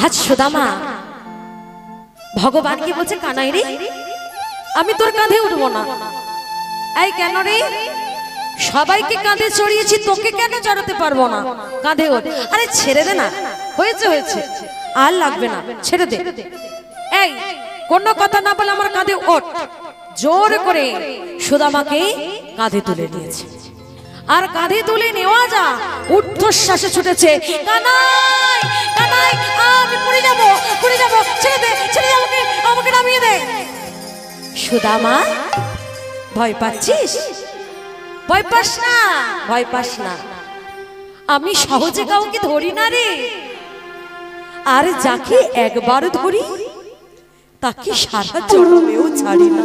আজ সুদামা ভগবানকে বলছে, কানাই রে আমি তোর কাঁধে উঠবো না। এই কেন রে? সবাইকে কাঁধে চড়িয়েছি, তোকে কেন চড়াতে পারবো না? কাঁধে ওঠ। আরে ছেড়ে দে না, হয়েছে হয়েছে, আর লাগবে না, ছেড়ে দে। এই কোনো কথা না বলে আমার কাঁধে ওঠ। জোর করে সুদামাকে কাঁধে তুলে নিয়েছে। আর কাঁধে তুলে নেওয়া যা ঊর্ধ্বশ্বাসে ছুটেছে, কানাই কানাই আমি পড়ে যাব, পড়ে যাব, ছেড়ে দে, ছেড়ে দে, আমাকে আমাকে নামিয়ে দে। সুদামা ভয় পাচ্ছিস? ভয় পাস না, ভয় পাস না, আমি সহজে কাউকে ধরি না রে। আর যাকে একবার ধরি তাকে সারা জন্মেও ছাড়ি না।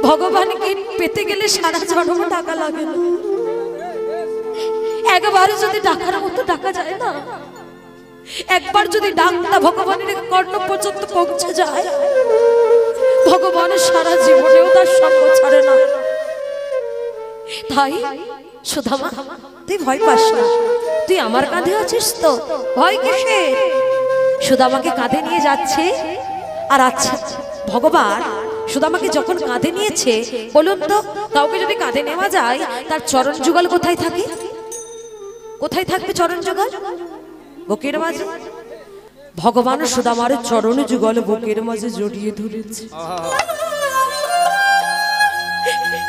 ভগবানকে পেতে গেলে সারা জন্ম টাকা লাগে না, একবার যদি ডাকার মতো ডাকা যায় না, একবার যদি ডাকটা ভগবানের কর্ণ পর্যন্ত পৌঁছে যায়, ভগবানের সারা জীবনেও তার সঙ্গ ছাড়ে না। তাই সুদামা তুই ভয় পাস না, তুই আমার কাঁধে আছিস তো, ভয় কিসের? সুদামাকে কাঁধে নিয়ে যাচ্ছে। আর আচ্ছা ভগবান সুদামাকে যখন কাঁধে নিয়েছে, বলুন তো কাউকে যদি কাঁধে নেওয়া যায় তার চরণ যুগল কোথায় থাকে? কোথায় থাকবে চরণ যুগল? বুকের মাঝে। ভগবান সুদামার চরণ যুগল বুকের মাঝে জড়িয়ে ধরেছে।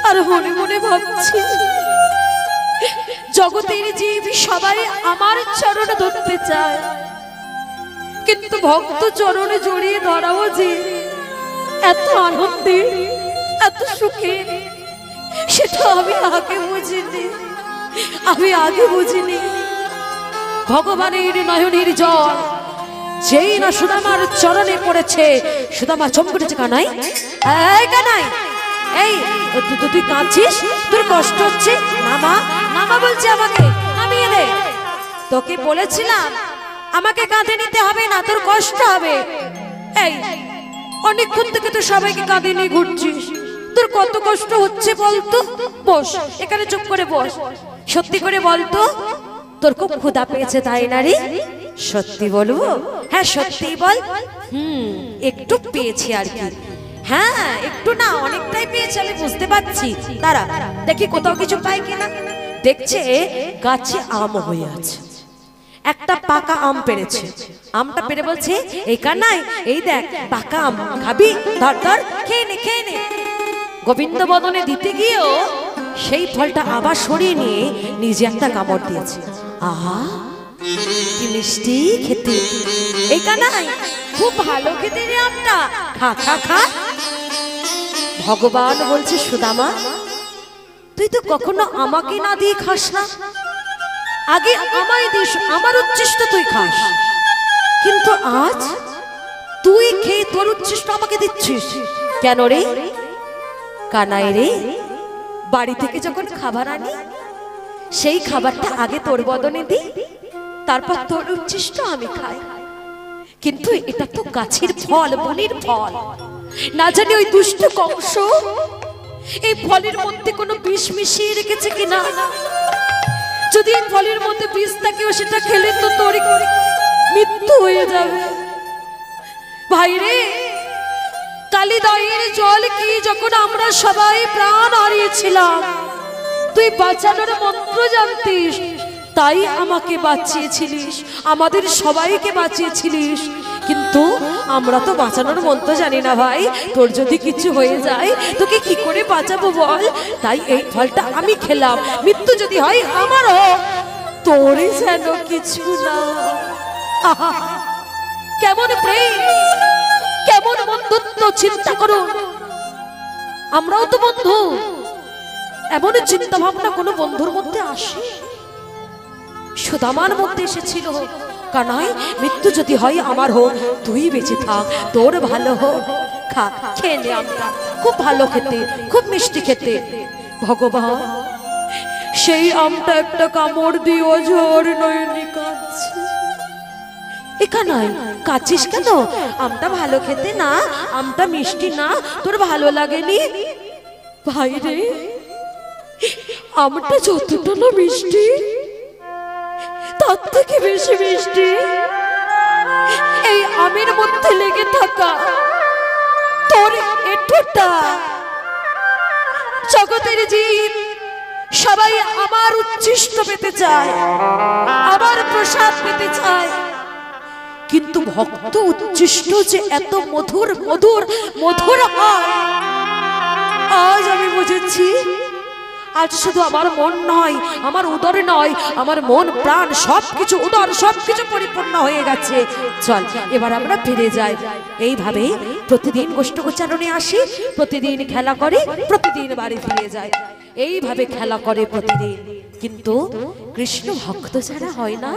আর মনে মনে ভাবছি, জগতের জীব সবাই আমার চরণ ধরতে চায়, কিন্তু ভক্ত চরণে জড়িয়ে ধরাও যে এত আনন্দে, এত সুখে, সেটা আমি আগে বুঝিনি, আমি আগে বুঝিনি। ভগবানের নয়নের জল যেই না সুদামার চরণে পড়েছে, সুদামা চমকেছে। কানাই, এই কানাই, এই তুই কাঁদছিস? তোর কষ্ট হচ্ছে? নামা, নামা বলছে, আমাকে নামিয়ে দে। তোকে বলেছিলাম আমাকে কাঁধে নিতে হবে না, তোর কষ্ট হবে। এই অনেকক্ষণ থেকে তো সবাইকে কাঁধে নিয়ে ঘুরছিস, তোর কত কষ্ট হচ্ছে বলতো? বস, এখানে চুপ করে বস। সত্যি করে বলতো, তোর খুব ক্ষুধা পেয়েছে তাই না রে? সত্যি বলবো? হ্যাঁ সত্যি বল। একটু পেয়েছি আর কি। হ্যাঁ একটু না, অনেকটাই পেয়েছি, আমি বুঝতে পারছি। দাঁড়া দেখি কোথাও কিছু পাই কিনা। দেখছে গাছে আম হয়ে আছে, একটা পাকা আম পেরেছে। আমটা পেরে বলছে, এই কানাই এই দেখ পাকা আম, খাবি? ধর ধর, খেয়ে নে, খেয়ে নে। গোবিন্দ বদনে দিতে গিয়েও সেই ফলটা আবার সরিয়ে নিয়ে নিজে একটা কামড় দিয়েছে। আহা কি মিষ্টি খেতে! এই কানাই খুব ভালো খেতে রে আমটা, খা খা খা। ভগবান বলছে, সুদামা তুই তো কখনো আমাকে না দিয়ে খাস না, আগে আমায় দিস, আমার উচ্ছিষ্ট তুই খাস, কিন্তু আজ তুই খেয়ে তোর উচ্ছিষ্ট আমাকে দিচ্ছিস কেন রে? কানাই রে, বাড়ি থেকে যখন খাবার আনি সেই খাবারটা আগে তোর বদনে দিই, তারপর তোর উচ্ছিষ্ট আমি খাই, কিন্তু এটা তো গাছের ফল, বনের ফল। না জানি ওই দুষ্ট কংস এই ফলের মধ্যে কোনো বিষ মিশিয়ে রেখেছে কিনা। যদি এই ফলের মধ্যে বিষ থাকে, সেটা খেলে তো তোর মৃত্যু হয়ে যাবে। ভাই রে, কালিদাইয়ের জল কি যখন আমরা সবাই প্রাণ হারিয়েছিলাম, তুই বাঁচানোর মন্ত্র জানতিস, তাই আমাকে বাঁচিয়েছিলিস, আমাদের সবাইকে বাঁচিয়েছিলিস, কিন্তু আমরা তো বাঁচানোর মন্ত্র জানি না ভাই। তোর যদি কিছু হয়ে যায় তোকে কি করে বাঁচাবো বল? তাই এই ফলটা আমি খেলাম, মৃত্যু যদি হয় আমার হোক, তোরই যেন কিছু না। কেমন প্রেম, কেমন বন্ধুত্ব! চিন্তা করো, আমরাও তো বন্ধু। এমন চিন্তা ভাবনা কোনো বন্ধুর মধ্যে আসে? সুদামার মধ্যে এসেছিল। কানাই মৃত্যু যদি হয় আমার হোক, তুই বেঁচে থাক, তোর ভালো হোক, খা, খেয়ে নে আমটা, খুব ভালো খেতে, খুব মিষ্টি খেতে। ভগবান সেই আমটা একটা কামড় দিয়ে অঝোর নয়নে কাঁদছে। এ কানাই কাঁদছিস কেন? আমটা ভালো খেতে না, আমটা মিষ্টি না, তোর ভালো লাগেনি? ভাই রে, আমটা যতটা না মিষ্টি, তার থেকে বেশি মিষ্টি এই আমের মধ্যে লেগে থাকা তোর এঁঠোটা। জগতের জীব সবাই আমার উচ্ছিষ্ট পেতে চায়, আমার প্রসাদ পেতে চায়, কিন্তু ভক্ত উচ্ছিষ্ট যে এত মধুর মধুর মধুর হয় আজ আমি বুঝেছি। আজ শুধু আমার মন নয়, আমার উদর নয়, আমার মন প্রাণ সবকিছু, উদর সবকিছু পরিপূর্ণ হয়ে গেছে। চল এবার আমরা ফিরে যাই। এইভাবে প্রতিদিন গোষ্ঠগোচারণে আসি, প্রতিদিন খেলা করে, প্রতিদিন বাড়ি ফিরে যায়, এইভাবে খেলা করে প্রতিদিন। কিন্তু কৃষ্ণ ভক্ত যারা হয় না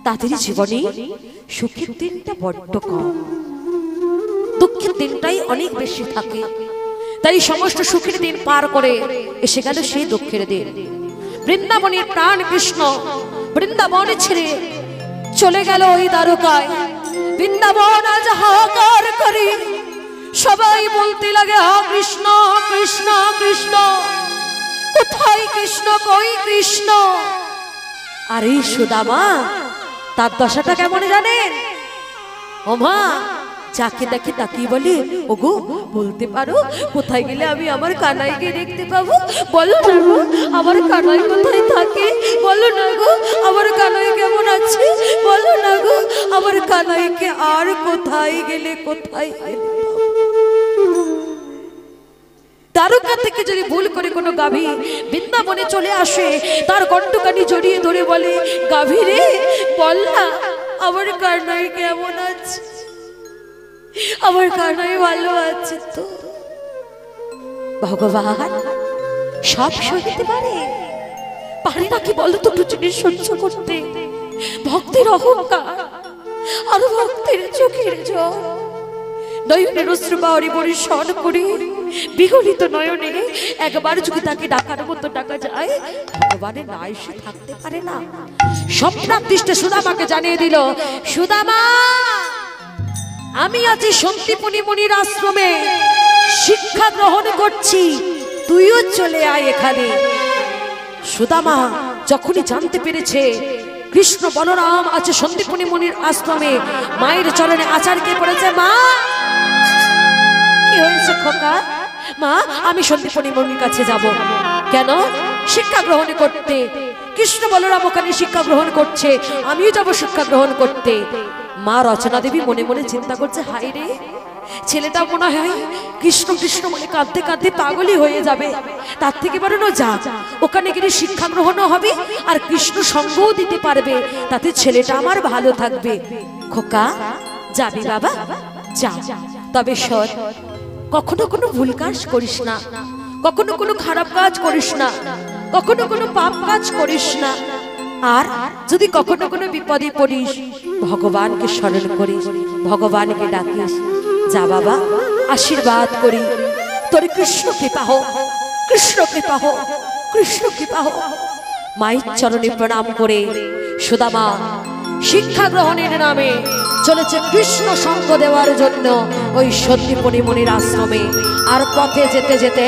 তাদের জীবনে সুখের দিনটা বড্ড কম, দুঃখের দিনটাই অনেক বেশি থাকে। তাই সমস্ত সুখের দিন পার করে এসে গেল সেই দুঃখের দিন। বৃন্দাবনের প্রাণ কৃষ্ণ বৃন্দাবন ছেড়ে চলে গেল ওই দ্বারকায়। বৃন্দাবন আজ হাহাকার করে, সবাই বলতে লাগে হা কৃষ্ণ কৃষ্ণ কৃষ্ণ, কোথায় কৃষ্ণ, কই কৃষ্ণ। আর এই সুদামা তার দশাটা কেমন জানেন? ওমা যাকে দেখে তাকিয়ে বলে, ওগো বলতে পারো কোথায় গেলে আমি আমার কানাইকে দেখতে পাবো? বলো না গো আমার কানাই কোথায় থাকে, বলো না গো আমার কানাই কেমন আছে, বলো না গো আমার কানাইকে আর কোথায় গেলে কোথায় গেলে। দ্বারকা থেকে যদি ভুল করে কোনো গাভী বৃন্দাবনে চলে আসে, তার কণ্ঠকানি জড়িয়ে ধরে বলে, গাভী রে বল না আমার কানাই কেমন আছে, আমার কানাই ভালো আছে তো। ভগবান সব সইতে পারে, পারে নাকি বলো তো জিনিস সহ্য করতে? ভক্তের অহংকার আর ভক্তের চোখের জল, নয়নের অশ্রু বাড়ি বরিশন করে বিগলিত নয়নে একবার যদি তাকে ডাকার মতো ডাকা যায়, ভগবানের না এসে থাকতে পারে না। স্বপ্নাদৃষ্টে সুদামাকে জানিয়ে দিল, সুদামা আমি আছি সন্তিপুনি মুনির আশ্রমে শিক্ষা গ্রহণ করছি, তুইও চলে আয় এখানে। সুদামা যখনই জানতে পেরেছে কৃষ্ণ বলরাম আছে সন্তিপুনি মুনির আশ্রমে, মায়ের চরণে আচারকে পড়েছে। মা কি হয়েছে খোকা? মা আমি সন্তিপুনি মুনির কাছে যাব। কেন? শিক্ষা গ্রহণ করতে। কৃষ্ণ বলরাম ওখানে শিক্ষা গ্রহণ করছে, আমিও যাব শিক্ষা গ্রহণ করতে। মা রচনা দেবী মনে মনে চিন্তা করছে, হায় রে ছেলেটা মনে হয় কৃষ্ণ কৃষ্ণ মনে কাঁদতে কাঁদতে পাগলই হয়ে যাবে, তার থেকে বরং যা ওখানে গেলে শিক্ষা গ্রহণও হবে আর কৃষ্ণ সঙ্গও দিতে পারবে, তাতে ছেলেটা আমার ভালো থাকবে। খোকা যাবি বাবা যা, তবে শোন কখনো কোনো ভুল কাজ করিস না, কখনো কোনো খারাপ কাজ করিস না, কখনো কোনো পাপ কাজ করিস না। আর যদি কখনো কোনো বিপদে পড়িস ভগবানকে স্মরণ করিস, ভগবানকে ডাকিস। যা বাবা আশীর্বাদ করি, তোর কৃষ্ণ কৃপা হোক, কৃষ্ণ কৃপা হোক, কৃষ্ণ কৃপা হোক। মায়ের চরণে প্রণাম করে সুদামা শিক্ষা গ্রহণের নামে চলেছে কৃষ্ণ সঙ্গ দেওয়ার জন্য ওই সন্তিপুনি মুনির আশ্রমে। আর পথে যেতে যেতে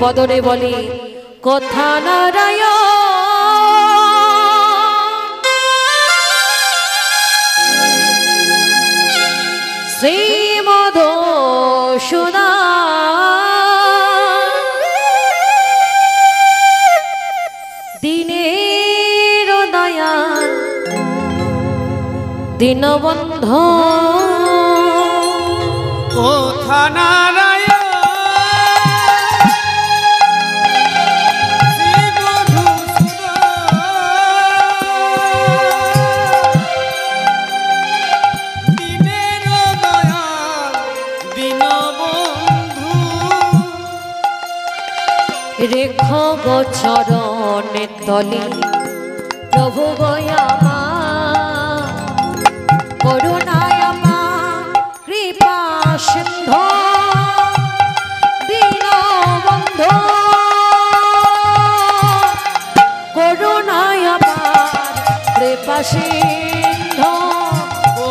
বদনে বলি, কথা নারায়ণ শ্রী মধুসূদন দিনের দয়াল দীনবন্ধু কথা নারায়ণ রেখ গোচরণে তলে প্রভু গয়ামা করুণায় আমা কৃপা সিন্ধু দীনবন্ধু করুণায় আমা কৃপা সিন্ধু।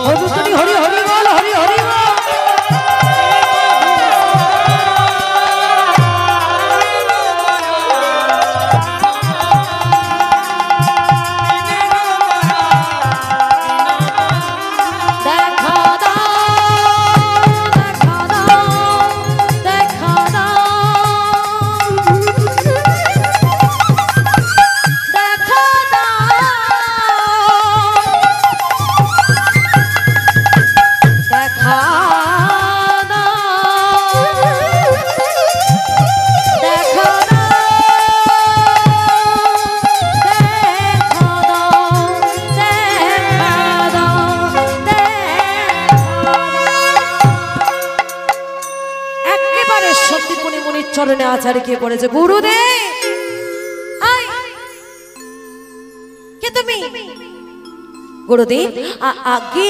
হরি হরি হরি বল, হরি হরি বল। নাচার কে করেছে গুরুদেব। আয় কে তুমি? গুরুদেব আগে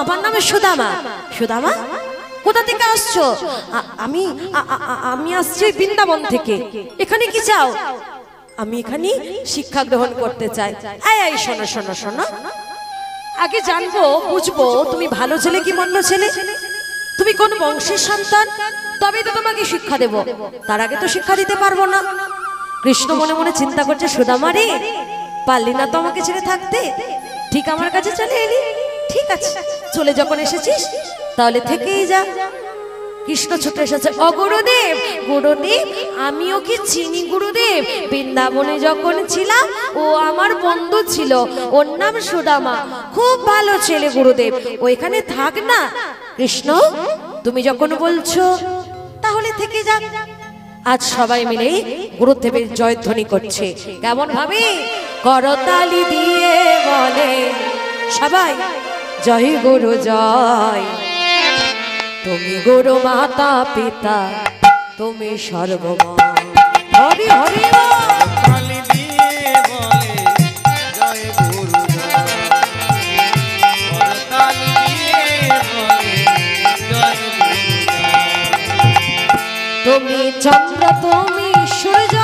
আমার নাম সুদামা। সুদামা কোথা থেকে আসছো? আমি আসছি বৃন্দাবন থেকে। এখানে কি চাও? আমি এখানে শিক্ষা গ্রহণ করতে চাই। এই শোনো শোনো শোনো, আগে জানবো বুঝবো তুমি ভালো ছেলে কি মন্দ ছেলে, তুমি কোন বংশের সন্তান, তবেই তো তোমাকে শিক্ষা দেব। তার আগে তো শিক্ষা দিতে পারবো না। কৃষ্ণ মনে মনে চিন্তা করছে, সুদামা রে, পারলি না তো আমাকে ছেড়ে থাকতে, ঠিক আমার কাছে চলে এলি। ঠিক আছে, চলে যখন এসেছিস তাহলে থেকেই যা। কৃষ্ণ ছুটে এসেছে, ও গুরুদেব, গুরুদেব আমিও কি চিনি গুরুদেব, বৃন্দাবনে যখন ছিলাম ও আমার বন্ধু ছিল, ওর নাম সুদামা, খুব ভালো ছেলে গুরুদেব, ওইখানে থাক না। কৃষ্ণ তুমি যখন বলছো তাহলে থেকে যাক। আজ সবাই মিলে গুরুদেবের জয়ধ্বনি করছে। কেমন ভাবে? করতালি দিয়ে বলে সবাই, জয় গুরু জয়। তুমি গুরু মাতা পিতা, তুমি সর্বময়। হরি হরি তালি দিয়ে বলে জয় গুরু জয়। করতালি দিয়ে বলে জয় গুরু জয়। তুমি চন্দ্র, তুমি সূর্য,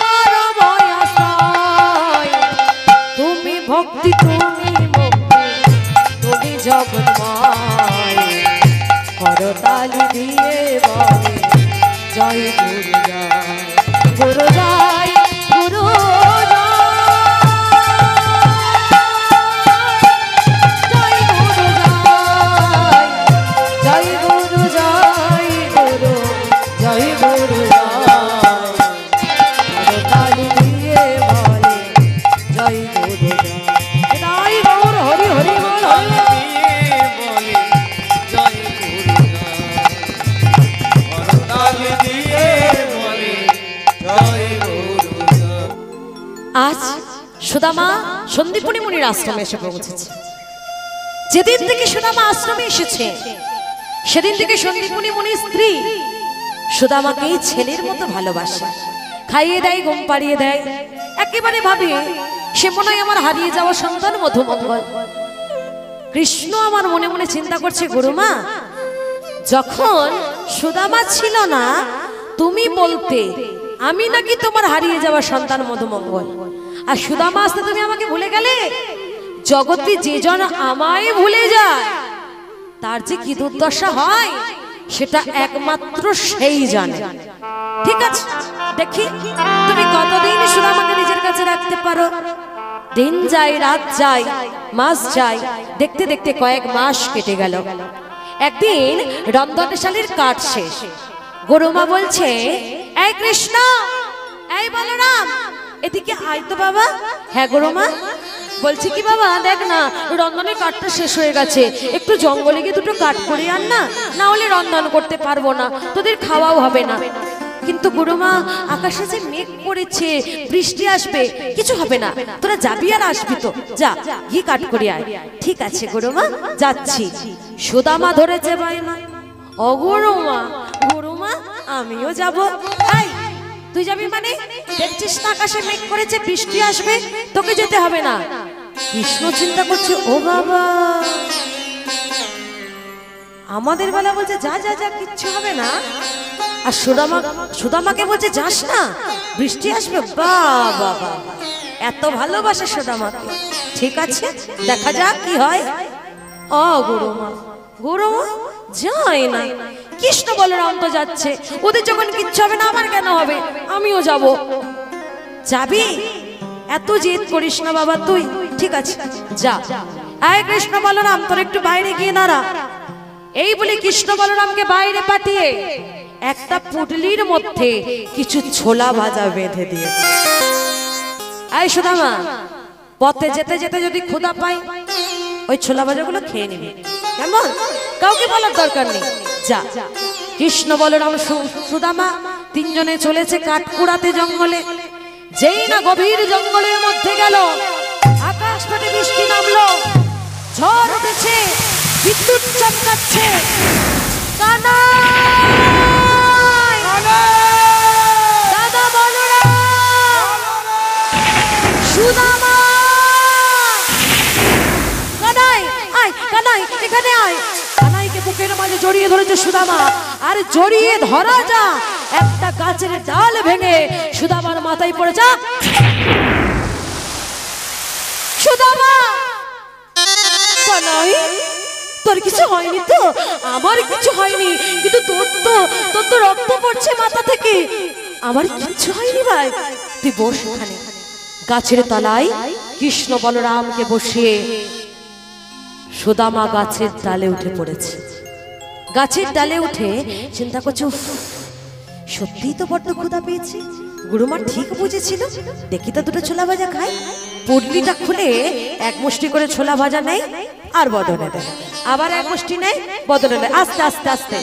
পরময় আশ্রয়। তুমি ভক্তি, তুমি মুক্তি, তুমি জগৎময়। করতালি দিয়ে বলে জয় গুরু জয়। গুরু জয়, গুরু জয়, জয় গুরু জয়, জয় গুরু জয়, করতালি দিয়ে বলে জয় গুরু জয়। জয় গৌর হরি হরি বল। তালি দিয়ে বলে জয় গুরু জয়। করতালি দিয়ে বলে জয় গুরু জয়। আজ সুদামা সন্দীপনী মুনির আশ্রমে এসে পৌঁছেছে। যেদিন থেকে সুদামা আশ্রমে এসেছে সেদিন থেকে সন্দীপনী মুনির স্ত্রী সুদামাকে ছেলের মতো ভালোবাসে, খাইয়ে দেয়, ঘুম পাড়িয়ে দেয়, একেবারে ভাবে সে মনে হয় আমার হারিয়ে যাওয়া সন্তান মধুমঙ্গল। কৃষ্ণ আমার মনে মনে চিন্তা করছে, গুরুমা যখন সুদামা ছিল না তুমি বলতে আমি নাকি তোমার হারিয়ে যাওয়া সন্তান মধুমঙ্গল, আর সুদামা আসতে তুমি আমাকে ভুলে গেলে। জগতে যে জন আমায় ভুলে যায় তার যে কি দুর্দশা হয় সেটা একমাত্র সেই জানে। ঠিক আছে, দেখি তুমি কতদিন সুদামাকে নিজের কাছে রাখতে পারো। দিন যায়, রাত যায়, মাস যায়, দেখতে দেখতে কয়েক মাস কেটে গেল। একদিন রন্ধনশালীর কাঠ শেষ। গুরুমা বলছে, এই কৃষ্ণ, এই বলরাম, এদিকে আয় তো বাবা। হ্যাঁ গুরুমা। বলছি কি বাবা, দেখ না রন্ধনের কাঠটা শেষ হয়ে গেছে, একটু জঙ্গলে গিয়ে দুটো কাঠ করে আন না, না হলে রন্ধন করতে পারবো না, তোদের খাওয়াও হবে না। কিন্তু গুরুমা আকাশে যে মেঘ পড়েছে, বৃষ্টি আসবে, কিছু হবে না, তোরা যাবি আর আসবি তো, যা গিয়ে কাঠ করে আয়। ঠিক আছে গুরুমা, যাচ্ছি। সুদামা ধরেছে বায়না, ও গুরুমা, গুরুমা আমিও যাব। তুই যাবি মানে? দেখছিস না আকাশে মেঘ করেছে, বৃষ্টি আসবে, তোকে যেতে হবে না। কৃষ্ণ চিন্তা করছে, ও বাবা, আমাদের বেলা বলছে যা যা যা, কিচ্ছু হবে না, আর সুদামাকে বলছে যাস না, বৃষ্টি আসবে। বাবা, এত ভালোবাসে সুদামাকে। ঠিক আছে, দেখা যাক কি হয়। ও গুরুমা, গুরুমা যায় না। কৃষ্ণ বলরাম তো যাচ্ছে, ওদের যখন কিচ্ছু হবে না আমার কেন হবে, আমিও যাব। যাবি? এত জেদ করিস না বাবা তুই। ঠিক আছে, যা। আয় কৃষ্ণ বলরাম, তোর একটু বাইরে গিয়ে দাঁড়া। এই বলে কৃষ্ণ বলরামকে বাইরে পাঠিয়ে একটা পুটলির মধ্যে কিছু ছোলা ভাজা বেঁধে দিয়েছে। আয় সুদামা, পথে যেতে যেতে যদি ক্ষুধা পাই ওই ছোলা ভাজাগুলো খেয়ে নিবি, কেমন? কাউকে বলার দরকার নেই, যা। কৃষ্ণ বলরাম সুদামা তিনজনে চলেছে কাঠ কুড়াতে জঙ্গলে। যেই না গভীর জঙ্গলের মধ্যে গেল, আকাশ ফাটে বৃষ্টি নামলো, ঝড় উঠেছে, বিদ্যুৎ চমকাচ্ছে। কানাই জড়িয়ে ধরেছে সুদামা। আর জড়িয়ে ধরা যা একটা গাছের ডাল ভেঙে সুদামার মাথায় পড়ে যা। সুদামা কানাই, তোর কিছু হয়নি তো? আমার কিছু হয়নি, কিন্তু তোর তো রক্ত পড়ছে মাথা থেকে। আমার কিছু হয়নি ভাই, তুই বস ওখানে। গাছের তলায় কৃষ্ণ বলরামকে বসিয়ে সুদামা গাছের ডালে উঠে পড়েছে। গাছের ডালে উঠে চিন্তা করছে, উফ, সত্যিই তো বড্ড ক্ষুধা পেয়েছে। গুরুমা ঠিক বুঝেছিল, দেখি তো দুটো ছোলা ভাজা খাই। পুডলিটা খুলে এক মুষ্টি করে ছোলা ভাজা নেই আর বদনে দেয়, আবার এক মুষ্টি নেই বদনে দেয়, আস্তে আস্তে আস্তে।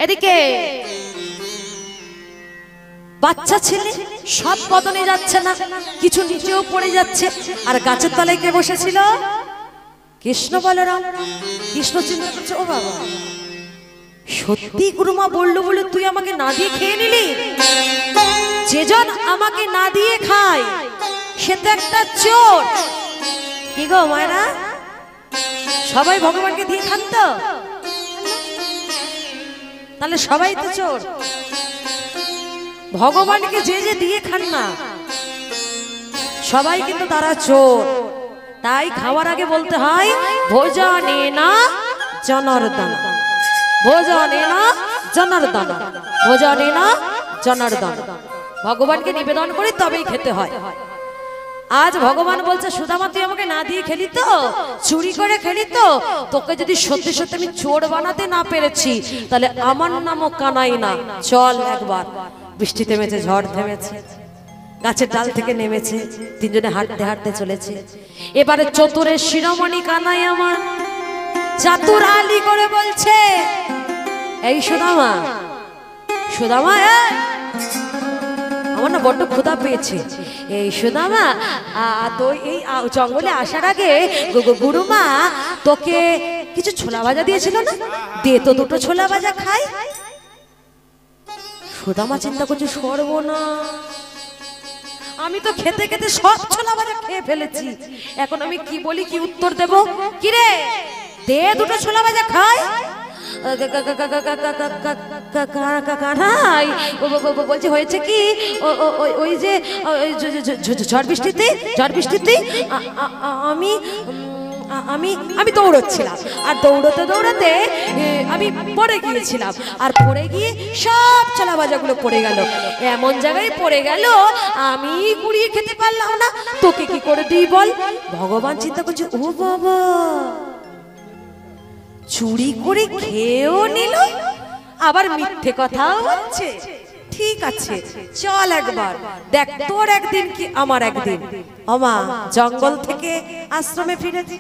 এদিকে বাচ্চা ছেলে সব বদনে যাচ্ছে না, কিছু নিচেও পড়ে যাচ্ছে। আর গাছের তলায় কে বসেছিল? কৃষ্ণ বলরাম। কৃষ্ণ চিন্তা করছে, ও বাবা, সত্যি গুরুমা বললো বলে তুই আমাকে না দিয়ে খেয়ে নিলি? যেজন আমাকে না দিয়ে খায় সে তো একটা চোর। কি গো মায়েরা, সবাই ভগবানকে দিয়ে খান তো? তাহলে সবাই তো চোর। ভগবানকে যে যে দিয়ে খান না সবাই কিন্তু তারা চোর। তাই খাওয়ার আগে বলতে হয় ভোজনে না জনার্দন, ভোজনে না জনার্দন, ভোজনে না জনার্দন। ভগবানকে নিবেদন করে তবেই খেতে হয়। আজ ভগবান বলছে, সুদামা তুই আমাকে না দিয়ে খেলি তো, চুরি করে খেলি তো, তোকে যদি সত্যি সত্যি আমি চোর বানাতে না পেরেছি তাহলে আমার নামও কানাই না। চল একবার। বৃষ্টি থেমেছে, ঝড় থেমেছে, গাছের ডাল থেকে নেমেছে, তিনজনে হাঁটতে হাঁটতে চলেছে। এবারে চতুরের শিরোমণি কানাই আমার চাতুর আলি করে বলছে, এই সুদামা, সুদামা, আমার না বড্ড ক্ষুধা পেয়েছে। এই সুদামা, তো এই জঙ্গলে আসার আগে গুরুমা তোকে কিছু ছোলা ভাজা দিয়েছিল না? দে তো দুটো ছোলা ভাজা খাই। সুদামা চিন্তা করছে, সর্বনাশ, আমি তো খেতে খেতে সব ছোলা ভাজা খেয়ে ফেলেছি, এখন আমি কি বলি, কি উত্তর দেব? কি রে, দে দুটো ছোলা ভাজা খাই। বলছে হয়েছে কি, ওই যে ঝড় বৃষ্টিতে আমি আমি আমি দৌড়চ্ছিলাম, আর দৌড়তে দৌড়তে আমি পড়ে গিয়েছিলাম, আর পড়ে গিয়ে সব ছোলা ভাজাগুলো পড়ে গেল। এমন জায়গায় পড়ে গেল আমি কুড়িয়ে খেতে পারলাম না, তোকে কি করে দিই বল? ভগবান চিন্তা করছে, ও বাবা, চুরি করে খেয়েও নিল, আবার মিথ্যে কথাও বলছে। ঠিক আছে, চল একবার দেখ, তোর একদিন কি আমার একদিন। ওমা, জঙ্গল থেকে আশ্রমে ফিরেছি,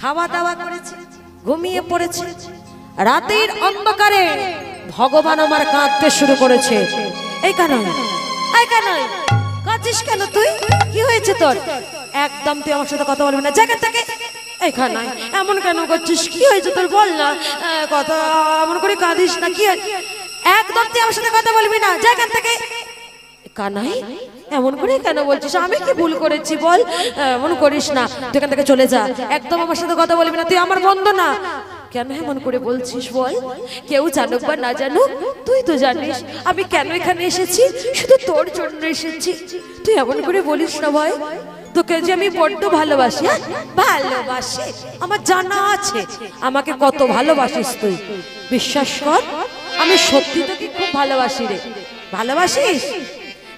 খাওয়া দাওয়া করেছি, ঘুমিয়ে পড়েছি। রাতের অন্ধকারে ভগবান আমার কাঁদতে শুরু করেছে। এই কানাই, এই কানাই, কাঁদছিস কেন তুই? কি হয়েছে তোর? একদম তুই আমার সাথে কথা বলবি না, জায়গা থেকে। এখানে এমন কেন করছিস? কি হয়েছে তোর বল না, কথা এমন করে কাঁদিস না। কি একদম তুই আমার সাথে কথা বলবি না, জায়গা থেকে। কানাই, এমন করে কেন বলছিস? আমি কি ভুল করেছি বল? এমন করিস না, তুই এখান থেকে চলে যা, একদম আমার সাথে কথা বলবি না, তুই আমার বন্ধু না। কেন এমন করে বলছিস বল? কেউ জানুক বা না জানুক, তুই তো জানিস আমি কেন এখানে এসেছি, শুধু তোর জন্য এসেছি। তুই এমন করে বলিস না ভাই, তোকে যে আমি বড্ড ভালোবাসি। ভালোবাসি? আমার জানা আছে আমাকে কত ভালোবাসিস তুই। বিশ্বাস কর, আমি সত্যি তোকে খুব ভালোবাসি রে। ভালোবাসিস?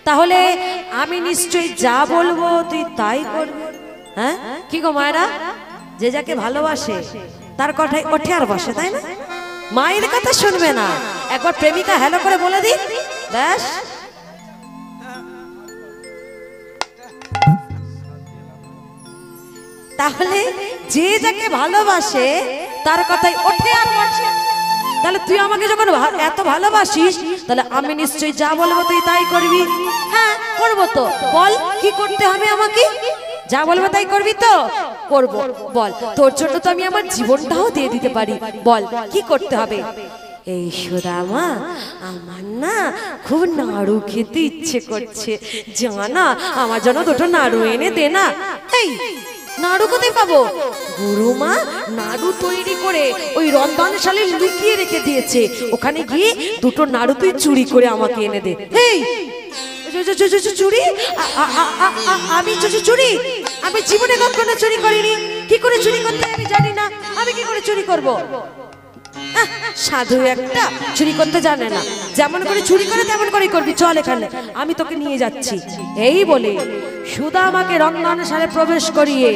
তাহলে আমি নিশ্চয়ই যা বলবো তুই তাই করবি। হ্যাঁ কি গো মায়েরা, যে যাকে ভালোবাসে তার কথায় ওঠে আর বসে, তাই না? মায়ের কথা শুনবে না, একবার প্রেমিকা হ্যালো করে বলে দিন, ব্যাস। তাহলে যে যাকে ভালোবাসে তার কথাই ওঠে আর বসে। তাহলে তুই আমাকে যখন এত ভালোবাসিস, তাহলে আমি নিশ্চয়ই যা বলবো তুই তাই করবি। হ্যাঁ করবো তো, বল কি করতে হবে আমাকে? যা বলবো তাই করবি তো? করবো। বল, তোর জন্য তো আমি আমার জীবনটাও দিয়ে দিতে পারি, বল কি করতে হবে? এই সুদামা, আমার না খুব নাড়ু খেতে ইচ্ছে করছে, জানা আমার জন্য দুটো নাড়ু এনে দে না। এই নাড়ু কোথায় পাবো? গুরুমা নাড়ু তৈরি করে ওই রন্ধনশালে লুকিয়ে রেখে দিয়েছে, ওখানে গিয়ে দুটো নাড়ু তুই চুরি করে আমাকে এনে দে। এই চুরি? আমি চুরি? আমি জীবনে কখনো চুরি করিনি। কি করে চুরি করতে আমি জানি না, আমি কি করে চুরি করব? সাধু একটা, চুরি করতে জানে না, যেমন করে চুরি করে তেমন করে করবি, চল এখানে, আমি তোকে নিয়ে যাচ্ছি। এই বলে সুদামাকে রন্ধনশালে প্রবেশ করিয়ে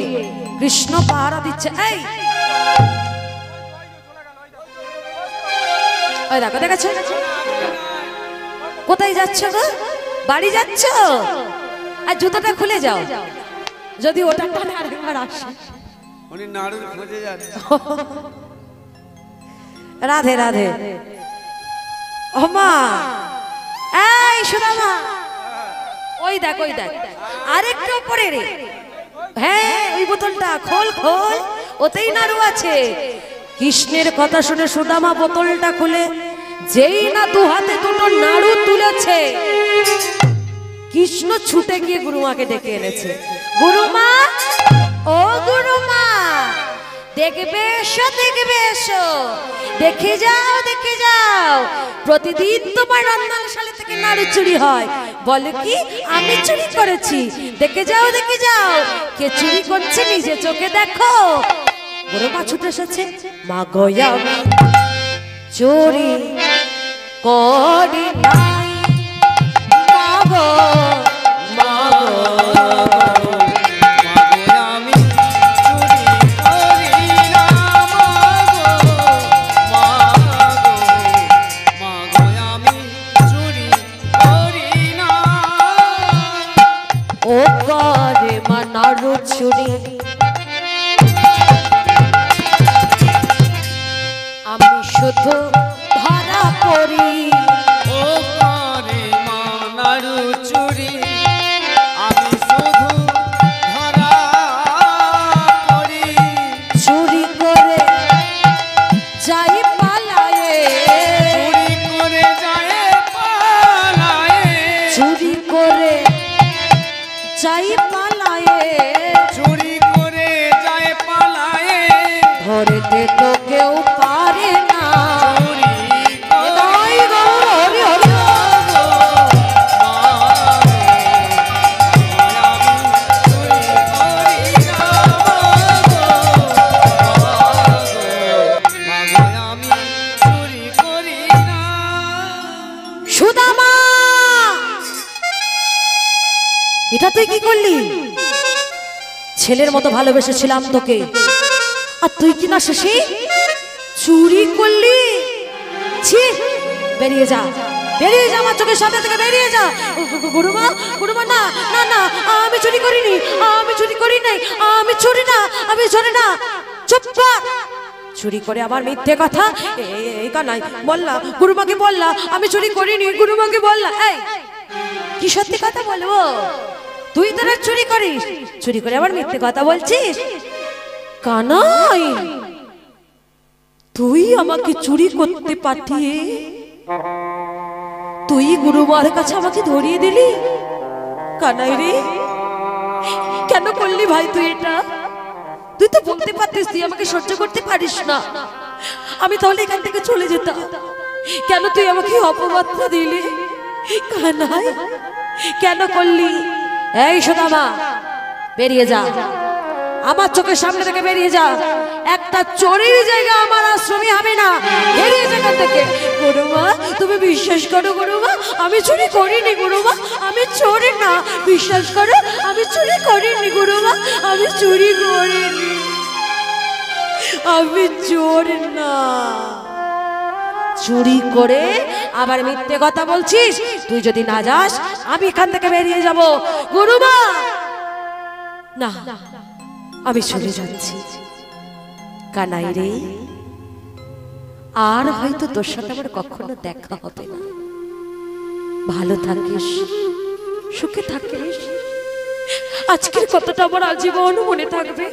কৃষ্ণ পাহারা দিচ্ছে। এই ওই দেখো, দেখেছো কোথায় যাচ্ছ গো? বাড়ি যাচ্ছ? আর জুতোটা খুলে যাও, যদি ওটা টানে আরেকবার আসে। উনি নাড়ুর খোঁজে যাচ্ছে। রাধে রাধে। ও মা, এই সুদামা, ওই দেখ, ওই দেখ, আরেকটু পরে রে। হ্যাঁ, ওই বোতলটা খোল, খোল, ওতেই নাড়ু আছে। কৃষ্ণের কথা শুনে সুদামা বোতলটা খুলে যেই না দু হাতে দুটো নাড়ু তুলেছে, কৃষ্ণ ছুটে গিয়ে গুরুমাকে ডেকে এনেছে। গুরুমা, ও গুরুমা, দেখবে এসো, দেখবে এসো, দেখে যাও, দেখে যাও, প্রতিদিন তোমার রন্ধনশালা থেকে নাড়ু চুরি হয়। বলে কি আমি চুরি করেছি? দেখে যাও, দেখে যাও, কে চুরি করছে নিজে চোখে দেখো। গুরুমা ছুটে এসেছে। মা গয়া চুরি করি নাই, মা গো, মা গো, নাড়ু চুরি আমি শুধু ধরা পড়ি। ও করে মা নাড়ু চুরি আমি শুধু ধরা পড়ি। চুরি করে যাই পালায়ে, চুরি করে যায় পালায়ে, চুরি করে যাই পালায়ে, চুরি করে যায় পালায়ে, ধরতে তো কেউ পারে না। চুরি তাই গো, হরি হরি। সুদামা, এটা তুই কি করলি? ছেলের মতো ভালোবেসেছিলাম তোকে, আর তুই কি না শেষে চুরি করলি? ছি, বেরিয়ে যা, বেরিয়ে যা আমার চোখের সামনে থেকে, বেরিয়ে যা। গুরুমা, গুরুমা, না না না, আমি চুরি করিনি, আমি চুরি করি নাই, আমি চুরি না, আমি চুরি না। চুপ কর। চুরি করে আবার মিথ্যে কথা। এই কানাই বললা, গুরুমাকে বললা আমি চুরি করিনি, গুরুমাকে বললা। এই কি সত্যি কথা বলবো? তুই তোরা চুরি করিস, চুরি করে আবার মিথ্যে কথা বলছিস? কানাই, তুই আমাকে চুরি করতে পাঠিয়ে তুই গুরুমার কাছে আমাকে ধরিয়ে দিলি। কানাই রে, কেন করলি ভাই তুই এটা? তুই তো বলতে পারতিস তুই আমাকে সহ্য করতে পারিস না, আমি তাহলে এখান থেকে চলে যেতাম। কেন তুই আমাকে অপমাত্রা দিলি? কানাই, কেন করলি? এই সুদামা, বেরিয়ে যা, আমার চোখের সামনে থেকে বেরিয়ে যা। একটা চোরের জায়গা আমার আশ্রমে হবে না, বেরিয়ে যা এখান থেকে। গুরুমা, তুমি বিশ্বাস করো গুরুমা, আমি চুরি করিনি গুরুমা, আমি চোর না, বিশ্বাস করো, আমি চুরি করিনি গুরুমা, আমি চুরি করিনি, আমি চোর না। চুরি করে আবার মিথ্যে কথা বলছিস? তুই যদি না যাস আমি এখান থেকে বেরিয়ে যাব। গুরুমা, না, আমি চলে যাচ্ছি। কানাই রে, আর হয়তো তোর সাথে আমার কখনো দেখা হবে না। ভালো থাকিস, সুখে থাকিস। আজকের কথাটা আমার আজীবন মনে থাকবে।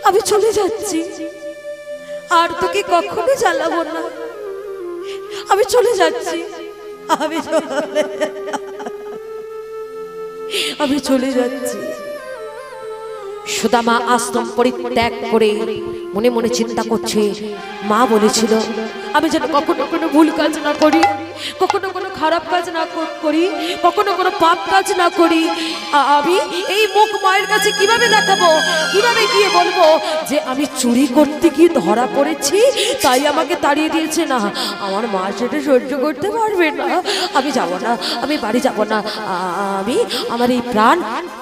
আমি চলে যাচ্ছি, আর তোকে কখনো জ্বালাবো না। আমি চলে যাচ্ছি, আমি চলে যাচ্ছি। সুদামা আশ্রম পরিত্যাগ করে মনে মনে চিন্তা করছে, মা বলেছিল আমি যেন কখনো কোনো ভুল কাজ না করি, কখনো কোনো খারাপ কাজ না করি, কখনো কোনো পাপ কাজ না করি। আমি এই মুখ মায়ের কাছে কিভাবে দেখাবো, কিভাবে গিয়ে বলবো যে আমি চুরি করতে গিয়ে ধরা পড়েছি, তাই আমাকে তাড়িয়ে দিয়েছে? না, আমার মা সেটা সহ্য করতে পারবে না। আমি যাব না, আমি বাড়ি যাব না। আমি আমার এই প্রাণ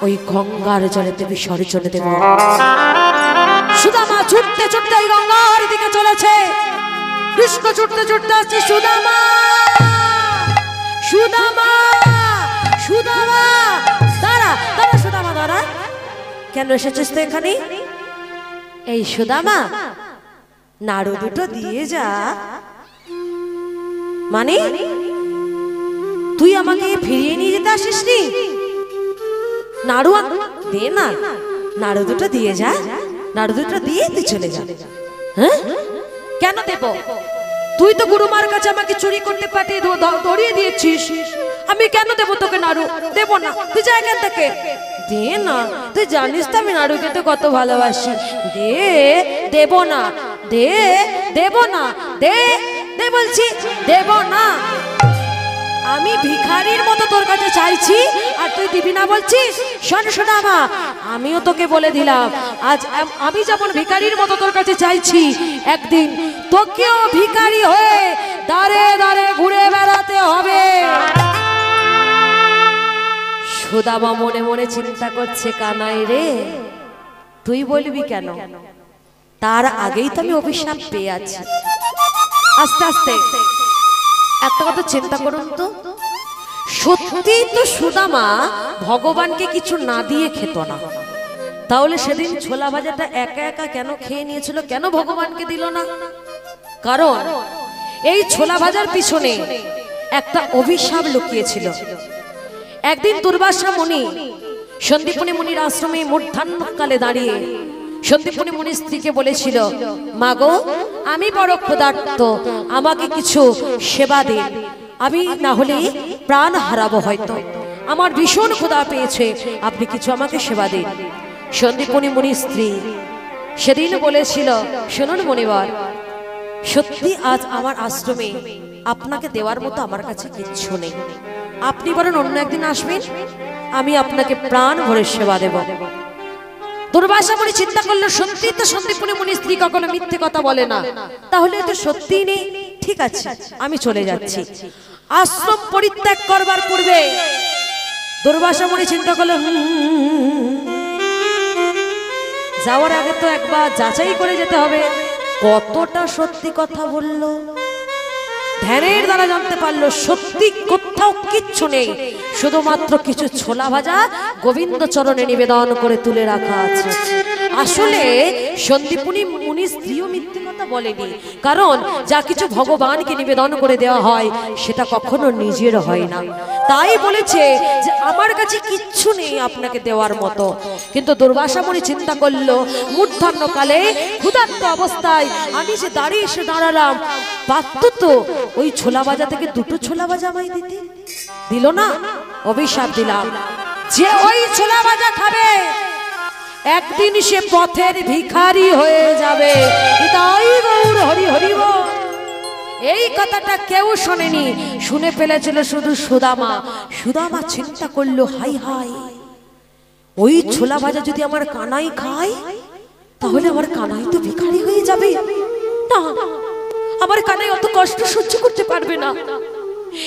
ওই গঙ্গার জলেতে বিসর্জন দেব। সুদামা ছুটতে ছুটতে এই গঙ্গার দিকে চলেছে। কৃষ্ণ ছুটতে ছুটতে আসছে। সুদামা, সুদামা, সুদামা, দাঁড়া দাঁড়া, সুদামা দাঁড়া। কেন এসেছিস তো এখানে? এই সুদামা, নাড়ু দুটো দিয়ে যা। মানে তুই আমাকে ফিরিয়ে নিয়ে যেতে আসিসনি? নাড়ু দে না, নাড়ু দুটো দিয়ে যা। নাড়ু দুটো দিয়ে তুই চলে যা। হ্যাঁ, কেন দেব? তুই তো গুরুমার কাছে আমাকে চুরি করতে পাঠিয়ে ধরিয়ে দিয়েছিস। আমি কেন দেব তোকে নাড়ু? দেব না, তুই যা এখান থেকে। দে না, তুই জানিস তো আমি নাড়ুকে তো কত ভালোবাসি। দে, দেব না। দে, দেব না। দে, দে বলছি, দেব না। আমি ভিখারির মতো তোর কাছে চাইছি আর তুই দিবি না বলছিস? শোন সুদামা, আমিও তোকে বলে দিলাম, আজ আমি যেমন ভিখারির মতো তোর কাছে চাইছি, একদিন তোকেও ভিখারি হয়ে দাঁড়ে দাঁড়ে ঘুরে বেড়াতে হবে। সুদামা মনে মনে চিন্তা করছে, কানাই রে, তুই বলবি কেন? তার আগেই তো আমি অভিশাপ পেয়ে আছি। আস্তে আস্তে একটা কথা চিন্তা করুন তো, সত্যি তো সুদামা ভগবানকে কিছু না দিয়ে খেত না, তাহলে সেদিন ছোলা ভাজাটা একা একা কেন খেয়ে নিয়েছিল? কেন ভগবানকে দিল না? কারণ এই ছোলা ভাজার পিছনে একটা অভিশাপ লুকিয়েছিল। একদিন দুর্বাসা মুনি সন্দীপনী মুনির আশ্রমে মূর্ধান্যকালে দাঁড়িয়ে সন্দীপনী মুনির স্ত্রীকে বলেছিল, মাগো, আমি বড় ক্ষুধার্ত, আমাকে কিছু সেবা দিন, আমি না হলে প্রাণ হারাবো, হয়তো আমার ভীষণ ক্ষুধা পেয়েছে, আপনি কিছু আমাকে সেবা দিন। সন্দীপনী মুনির স্ত্রী সেদিন বলেছিল, শুনুন মুনিবর, সত্যি আজ আমার আশ্রমে আপনাকে দেওয়ার মতো আমার কাছে কিচ্ছু নেই, আপনি বরং অন্য একদিন আসবেন, আমি আপনাকে প্রাণ ভরে সেবা দেব। দুর্বাসা মুনি চিন্তা করলো, সত্যি তো সন্দীপনী মুনির স্ত্রী কখনো মিথ্যে কথা বলে না, তাহলে এটা সত্যিই নেই। ঠিক আছে, আমি চলে যাচ্ছি। আশ্রম পরিত্যাগ করবার পূর্বে দুর্বাসা মুনি চিন্তা করলো, যাওয়ার আগে তো একবার যাচাই করে যেতে হবে কতটা সত্যি কথা বললো। ধ্যানের দ্বারা জানতে পারলো সত্যি কোথাও কিচ্ছু নেই, শুধুমাত্র কিছু ছোলা ভাজা গোবিন্দ চরণে নিবেদন করে তুলে রাখা আছে। আসলে সন্দীপনী মুনির স্ত্রীও মিথ্যে কথা বলেনি, কারণ যা কিছু ভগবানকে নিবেদন করে দেওয়া হয় সেটা কখনো নিজের হয় না। তাই বলেছে যে আমার কাছে কিচ্ছু নেই আপনাকে দেওয়ার মতো। কিন্তু দুর্বাসা মুনি চিন্তা করলো, মূর্ধন্যকালে ক্ষুধার্ত অবস্থায় আমি যে দাঁড়িয়ে এসে দাঁড়ালাম, পারত তো ওই ছোলা ভাজা থেকে দুটো ছোলা ভাজা আমায় দিতে, দিল না। অভিশাপ দিলাম, যে ওই ছোলা ভাজা খাবে একদিন সে পথের ভিখারি হয়ে যাবে। তাই গৌর হরি হরি বল। এই কথাটা কেউ শোনেনি, শুনে ফেলেছিল শুধু সুদামা। সুদামা চিন্তা করলো, হাই হাই, ওই ছোলা ভাজা যদি আমার কানাই খায়, তাহলে আমার কানাই তো ভিখারি হয়ে যাবে। না, আমার কানাই অত কষ্ট সহ্য করতে পারবে না,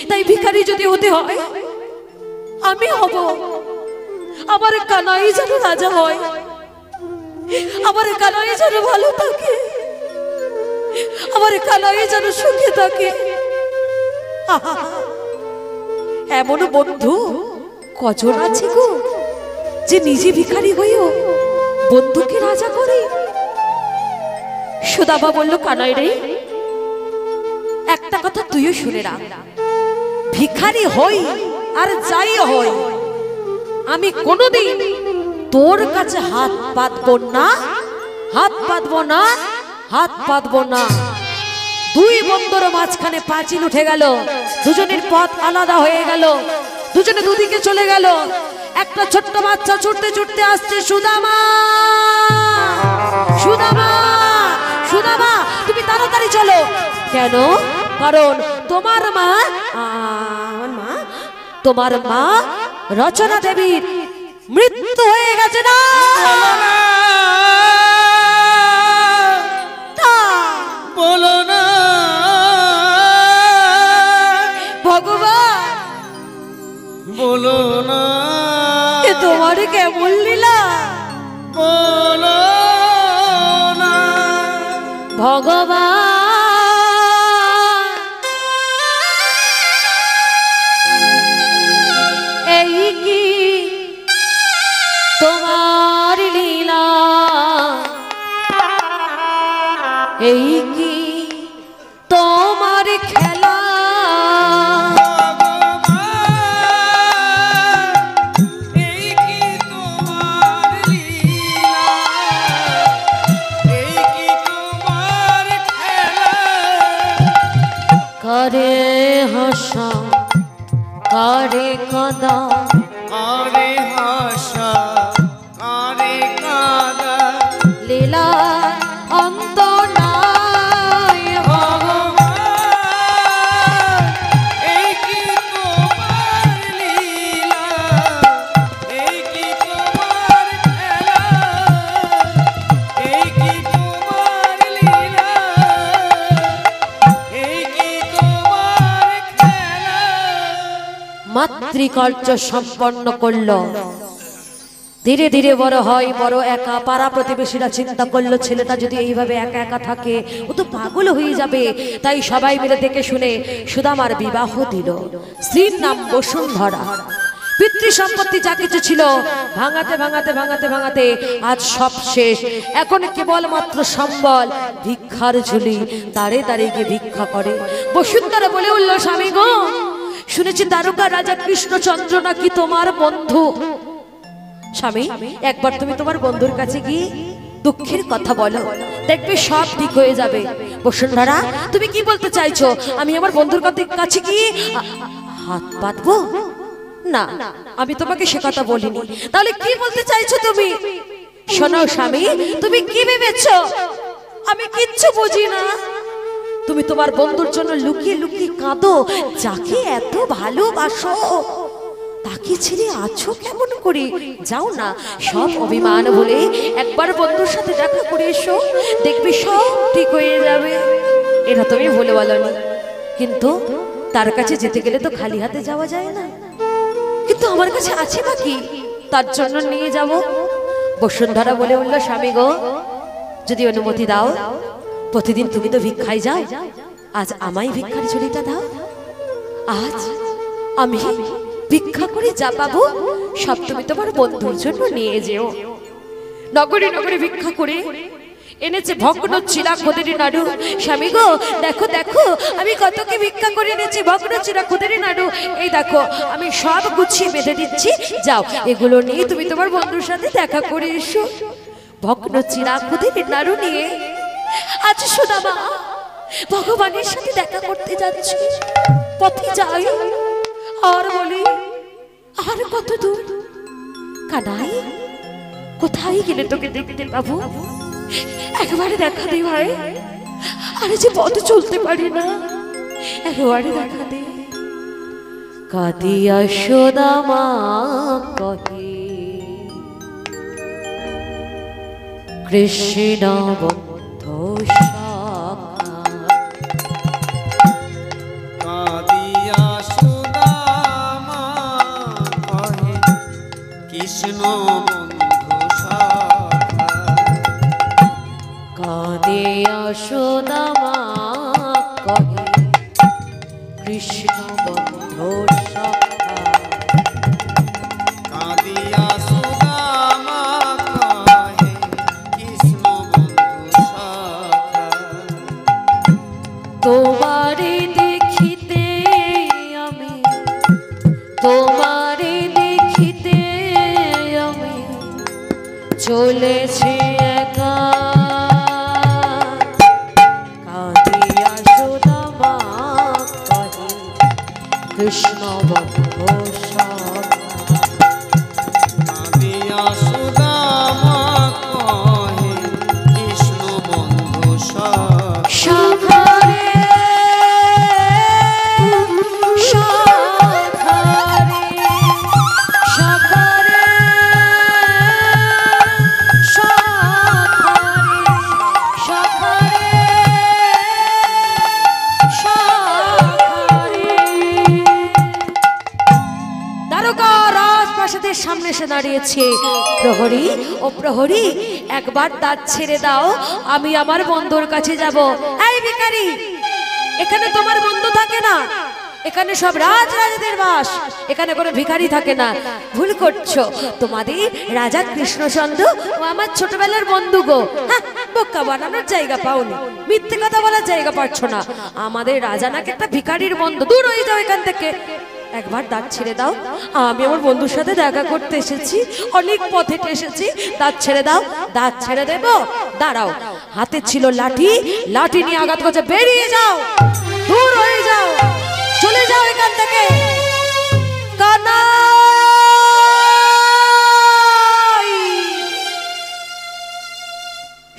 তাই ভিখারি যদি হতে হয় আমি হব। আমার কানাই যেন রাজা হয়, আমার কানাই যেন ভালো থাকে, আমার কানাই যেন সুখে থাকে। এমন বন্ধু কজন আছে গো, যে নিজে ভিখারি হয়েও বন্ধুকে রাজা করে। সুদামা বলল, কানাই রে, একটা কথা তুইও শুনে রাখ, ভিখারি হই আর যাই হই, আমি কোনোদিন তোর কাছে হাত পাতবো না, হাত পাতবো না, হাত পাতবো না। দুই বন্ধুর মাঝখানে পাঁচিল উঠে গেল, দুজনের পথ আলাদা হয়ে গেল, দুজনে দুদিকে চলে গেল। একটা ছোট্ট বাচ্চা ছুটতে ছুটতে আসছে, সুদামা কেন? কারণ তোমার মা আমার মা তোমার মা রচনা দেবীর মৃত্যু হয়ে গেছে না? বলো না ভগবান, বলো না এ তোমার কেমন লীলা? বলো না ভগবান, এই কি তোমার লীলা? এই কি তোমার খেলা? এই কি তোমার লীলা? এই কি তোমার খেলা? করে হাসা করে কাঁদা, আরে হাসা আরে কাঁদা, লীলা অন্ত নাই। ভগবান এই কি তোমার লীলা? এই কি তোমার খেলা? এই কি তোমার লীলা? এই কি তোমার খেলা? মাতৃকার্য সম্পন্ন করলো। ধীরে ধীরে বড় হয়, বড় একা। পাড়া প্রতিবেশীরা চিন্তা করলো ছেলেটা যদি এইভাবে একা একা থাকে ও তো পাগল হয়ে যাবে। তাই সবাই মিলে দেখে শুনে সুদামার বিবাহ দিল। স্ত্রীর নাম বসুন্ধরা। পিতৃ সম্পত্তি যা কিছু ছিল ভাঙাতে ভাঙাতে ভাঙাতে ভাঙাতে আজ সব শেষ। এখন কেবলমাত্র সম্বল ভিক্ষার ঝুলি, দাঁড়ে দাঁড়িয়ে গিয়ে ভিক্ষা করে। বসুন্ধরা বলে উঠল, স্বামী গো, শুনেছি দ্বারকা রাজা কৃষ্ণচন্দ্র নাকি তোমার বন্ধু। স্বামী, একবার তুমি তোমার বন্ধুর কাছে গিয়ে দুঃখের কথা বলো, দেখবে সব ঠিক হয়ে যাবে। বসুন্ধরা, তুমি কি বলতে চাইছো? আমি আমার বন্ধুর কাছে গিয়ে হাত পাতবো? না, আমি তোমাকে সে কথা বলিনি। তাহলে কি বলতে চাইছো তুমি? শোনো স্বামী, তুমি কি ভেবেছো আমি কিচ্ছু বুঝি না? তুমি তোমার বন্ধুর জন্য লুকিয়ে লুকিয়ে কাঁদো, যাকে এত ভালোবাসো তাকে ছেড়ে আছো কেমন করে? যাও না, সব অভিমান বলে একবার বন্ধুর সাথে দেখা করে এসো, দেখবে সব ঠিক হয়ে যাবে। এটা তুমি ভুলে বলনি, কিন্তু তার কাছে যেতে গেলে তো খালি হাতে যাওয়া যায় না। কিন্তু আমার কাছে আছে নাকি তার জন্য নিয়ে যাব? বসুন্ধরা বলে উঠল, স্বামী গো, যদি অনুমতি দাও, প্রতিদিন তুমি তো ভিক্ষায় যাও, আজ আমায় ভিক্ষার ঝুলিটা দাও। আজ আমি ভিক্ষা করে যা পাবো সব তুমি তোমার বন্ধুর জন্য নিয়ে যেও। নগরে নগরে ভিক্ষা করে এনেছে ভগ্ন চিরা খোদের নাড়ু। স্বামী গো, দেখো দেখো, আমি কত কি ভিক্ষা করে এনেছি, ভগ্ন চিরা খোদের নাড়ু। এই দেখো, আমি সব গুছিয়ে বেঁধে দিচ্ছি, যাও এগুলো নিয়ে তুমি তোমার বন্ধুর সাথে দেখা করে এসো। ভগ্ন চিরা খোদের নাড়ু নিয়ে আজ সুদামা ভগবানের সাথে দেখা করতে যাচ্ছি। পথে যাই আর বলি, আর কত দূর? কানাই, কোথায় গেলে তোকে দেখতে পাবো? একবারে দেখা দে ভাই, আরে যে পথ চলতে পারি না, একবারে দেখা দে। কাঁদিয়া সুদামা কহে, কৃষ্ণ বন্ধু কাঁদিয়া সুদামা কহে, কৃষ্ণ বন্ধু সখা। কাঁদিয়া সুদামা কহে, কৃষ্ণ বন্ধু সখা। কাঁদিয়া সুদামা কহে, কৃষ্ণ বন্ধু সখা। তোমারে দেখিতে আমি, তোমারে দেখিতে আমি চলেছি একা। কাঁদিয়া সুদামা কহে, কৃষ্ণ বন্ধু সখা। কাঁদিয়া সুদামা কহে, কৃষ্ণ বন্ধু সখা। সখা রে দাঁড়িয়েছে। প্রহরী, ও প্রহরী, একবার দাঁত ছেড়ে দাও, আমি আমার বন্ধুর কাছে যাব। এই ভিখারি, এখানে তোমার বন্ধু থাকে না, এখানে সব রাজরাজাদের বাস, এখানে কোনো ভিখারি থাকে না। ভুল করছো, তোমাদের রাজা কৃষ্ণচন্দ্র ও আমার ছোটবেলার বন্ধু গো। হ্যাঁ, বোকা বানানোর জায়গা পাওনি, মিথ্যে কথা বলার জায়গা পাচ্ছ না। আমাদের রাজা নাকি একটা ভিখারির বন্ধু, দূর হয়ে যাও এখান থেকে। একবার দাঁত ছেড়ে দাও, আমি আমার বন্ধুর সাথে দেখা করতে এসেছি, অনেক পথে এসেছি, দাঁত ছেড়ে দাও। দাঁত ছেড়ে দেব? দাঁড়াও, হাতে ছিল লাঠি, লাঠি নিয়ে আঘাত করছে, বেরিয়ে যাও, দূর হয়ে যাও, চলে যাও এখান থেকে। কানাই!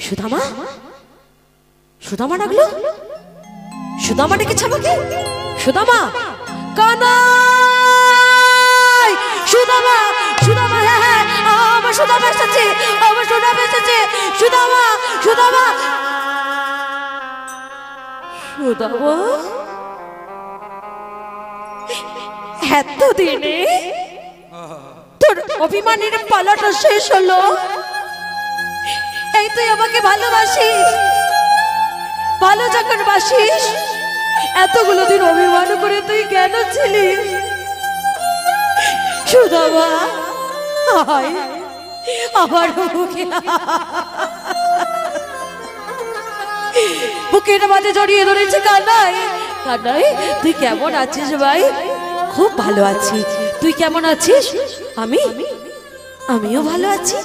সুদামা, সুদামা ডাকলো, সুদামা ডেকেছে আমাকে, সুদামা, কানাই, সুদামা, সুদামা, হ্যাঁ হ্যাঁ, আমার সুদামা এসেছে, আমার সুদামা এসেছে, সুদামা, সুদামা, সুদামা, এতদিনে তোর অভিমানের পালাটা শেষ হলো। এই তুই আমাকে ভালোবাসিস, ভালো যখন বাসিস, এতগুলো দিন অভিমান করে তুই কেন ছিলিস? সুদামা, আয় আমার বুকে, বুকের মাঝে জড়িয়ে ধরেছে কানাই। কানাই, তুই কেমন আছিস ভাই? খুব ভালো আছি, তুই কেমন আছিস? আমিও ভালো আছি।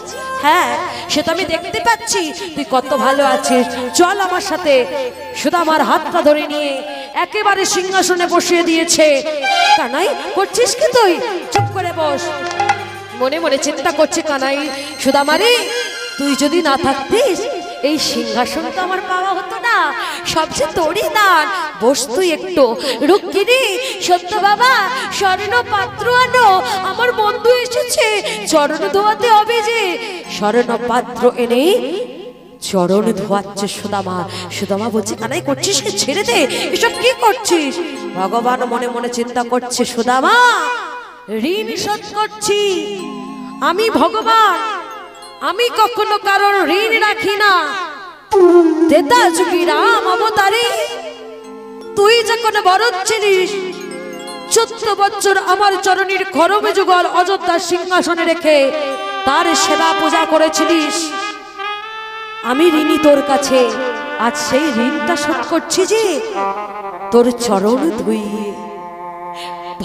হ্যাঁ, সে তো আমি দেখতে পাচ্ছি তুই কত ভালো আছিস। চল আমার সাথে। সুদামার হাতটা ধরে নিয়ে একেবারে সিংহাসনে বসিয়ে দিয়েছে। কানাই, করছিস কি তুই? চুপ করে বস। মনে মনে চিন্তা করছে কানাই, সুদামারে, তুই যদি না থাকতিস এই সিংহাসনটা আমার পাওয়া হতো না, সবচেয়ে তোরই দান। বস তুই একটু। রুক্মিণী, সত্য বাবা, স্বর্ণ পাত্র আনো, আমার বন্ধু এসেছে, চরণ ধোয়াতে হবে যে। স্বর্ণ পাত্র এনে চরণ ধোয়াচ্ছে সুদামা। সুদামা বলছে, কানাই করছিস কি? ছেড়ে দে, এসব কি করছিস? ভগবান মনে মনে চিন্তা করছে, সুদামা, ঋণ শোধ করছি আমি ভগবান, আমি কখনো কারোর ঋণ রাখি না। তেতা যুগী রাম অবতারে তুই যখন বরদ ছিলিস, 14 বছর আমার চরণের খরমে যুগল অযোধ্যার সিংহাসনে রেখে তার সেবা পূজা করেছিলিস। আমি ঋণী তোর কাছে, আজ সেই ঋণটা শোধ করছি যে তোর চরণ ধুইয়ে।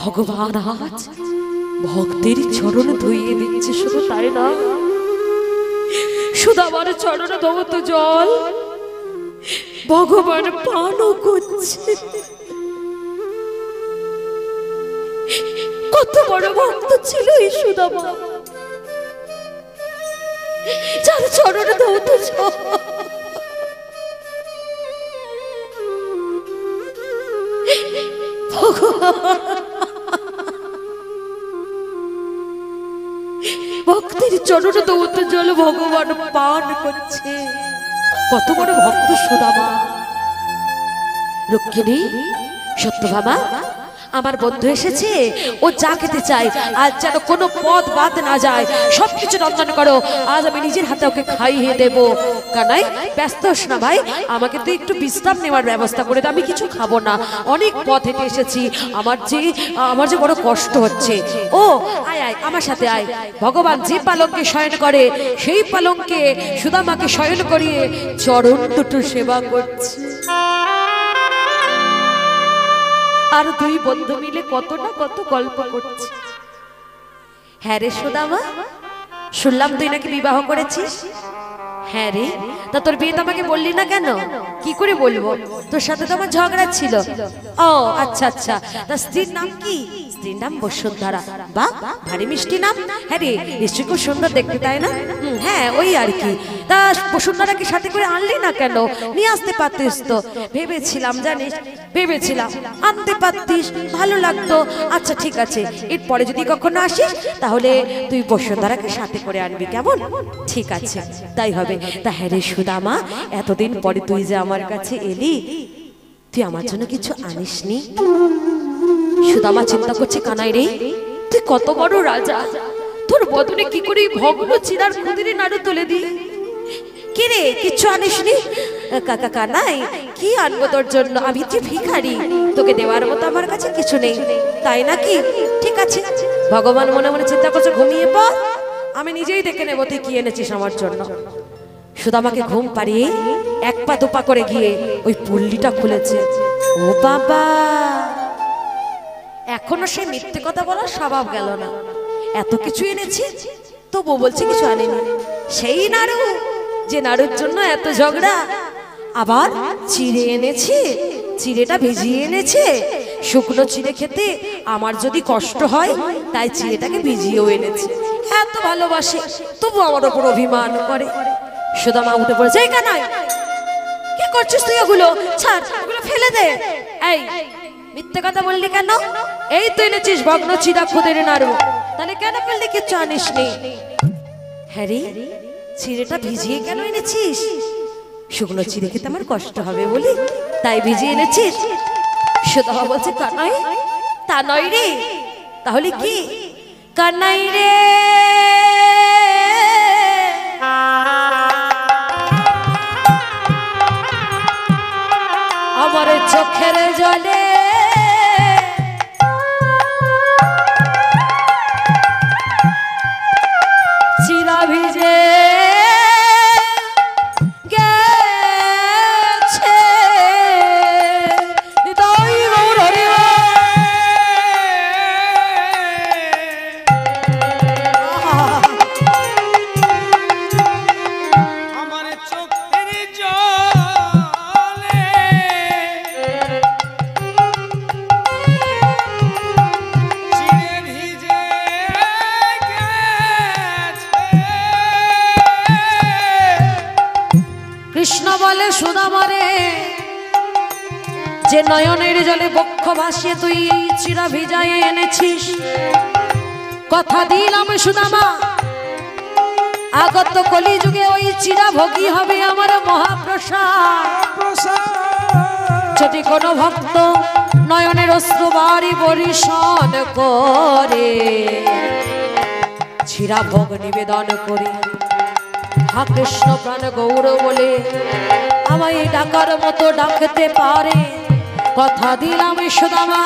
ভগবান আজ ভক্তের চরণ ধুইয়ে দিচ্ছে, শুধু তাই না, সুদামার চরণ ধৌত জল ভগবান পানও করছে। কত বড় ভক্ত ছিল এই সুদামা, যার চরণ ধৌত জল ভক্তের চরণ ধৌত জল ভগবান পান করছে। কত বড় ভক্ত সুদামা। রুক্মিণী, সত্যভামা, আমার বন্ধু এসেছে, ও যা খেতে চায় আজ যেন কোনো পদ বাদ না যায়, সবকিছু রন্ধন করো, আজ আমি নিজের হাতে ওকে খাইয়ে দেব। কানাই, ব্যস্ত হোস না ভাই, আমাকে তো একটু বিশ্রাম নেওয়ার ব্যবস্থা করে দে, আমি কিছু খাবো না, অনেক পথ হেঁটে এসেছি, আমার যে বড় কষ্ট হচ্ছে। ও আয় আয়, আমার সাথে আয়। ভগবান যে পালঙ্কে শয়ন করে সেই পালঙ্কে সুদামাকে শয়ন করিয়ে চরণ দুটো সেবা করছে। আর দুই বন্ধু মিলে কত না কত গল্প করছে। হ্যাঁ রে সুদামা, শুনলাম তুই নাকি বিবাহ করেছিস। হ্যাঁ রে, তা তোর বিয়ে তো আমাকে বললি না কেন? কি করে বলবো, তোর সাথে তো আমার ঝগড়া ছিল। ও আচ্ছা আচ্ছা, তা স্ত্রীর নাম কি? স্ত্রীর নাম বসুন্ধরা। বাহ, ভারী মিষ্টি নাম। হ্যাঁ রে, নিশ্চয়ই খুব সুন্দর দেখতে, তাই না? হ্যাঁ, ওই আর কি। তা বসুন্ধরাকে সাথে করে আনলি না কেন? নিয়ে আসতে পারতিস তো। ভেবেছিলাম জানিস, ভেবেছিলাম আনতে পারতিস, ভালো লাগতো। আচ্ছা ঠিক আছে, এরপরে যদি কখনো আসিস তাহলে তুই বসুন্ধরাকে সাথে করে আনবি, কেমন? ঠিক আছে, তাই হবে। তা হ্যাঁ রে সুদামা, এতদিন পরে তুই যে আমার কাছে এলি, তুই আমার জন্য কিছু আনিসনি? সুদামা চিন্তা করছে, কানাই রে, তুই কত বড় রাজা, তোর বদনে কি করে ভগ্ন চিরার ক্ষুদিরে নাড়ু তুলে দি। কি রে, কিচ্ছু আনিসনি? কাকা কানাই, কি আনবো তোর জন্য? আমি যে ভিখারি, তোকে দেওয়ার মতো আমার কাছে কিছু নেই, তাই নাকি? ঠিক আছে, ভগবান মনে মনে চিন্তা করছে, ঘুমিয়ে পর, আমি নিজেই দেখে নেবো তুই কি এনেছিস আমার জন্য। সুদামাকে ঘুম পাড়িয়ে এক পা দুপা করে গিয়ে ওই পুল্লিটা খুলেছে। ও বাবা, এখনো সে মিথ্যে কথা বলার স্বভাব গেল না। এত কিছু এনেছে, তবু বলছে কিছু আনেনি। সেই নাড়ু, যে নাড়ুর জন্য এত ঝগড়া, আবার চিড়ে এনেছে, চিড়েটা ভিজিয়ে এনেছে। শুকনো চিড়ে খেতে আমার যদি কষ্ট হয়, তাই চিড়েটাকে ভিজিয়েও এনেছে। এত ভালোবাসে, তবু আমার ওপর অভিমান করে। সুদামা উঠে পড়েছে, এই কানাই, কি করছিস তুই? ওগুলো ছাড়, ওগুলো ফেলে দে। এই মিথ্যে কথা বললি কেন? এই তুই এনেছিস ভগ্ন চিড়া খুদের নাড়ু, তাহলে কেন বললি কিচ্ছু আনিসনি? হ্যাঁ রে, চিড়েটা ভিজিয়ে কেন এনেছিস? শুকনো চিড়ে খেতে আমার কষ্ট হবে বলি তাই ভিজিয়ে এনেছিস। সুদামা বলছে, কানাই, তা নয় রে। তাহলে কি? কানাই রে, আমার চোখের জলে চিরা ভিজে গেছে। হৃদয় গৌর হরি বল। আমার চোখের জলে চিড়ে ভিজে গেছে। কৃষ্ণ বলে, সুদামারে, যে নয়নের জলে বক্ষ ভাসিয়ে তুই চিরা ভিজায় এনেছিস, কথা দিলাম সুদামা, আগত কলিযুগে ওই চিরা ভোগী হবে আমার মহাপ্রসাদ। যদি কোনো ভক্ত নয়নের অশ্রু বাড়ি বরিশন করে, চিরা ভোগ নিবেদন করি, হা কৃষ্ণ প্রাণ গৌর বলে আমায় ডাকার মতো ডাকতে পারে, কথা দিলাম সুদামা,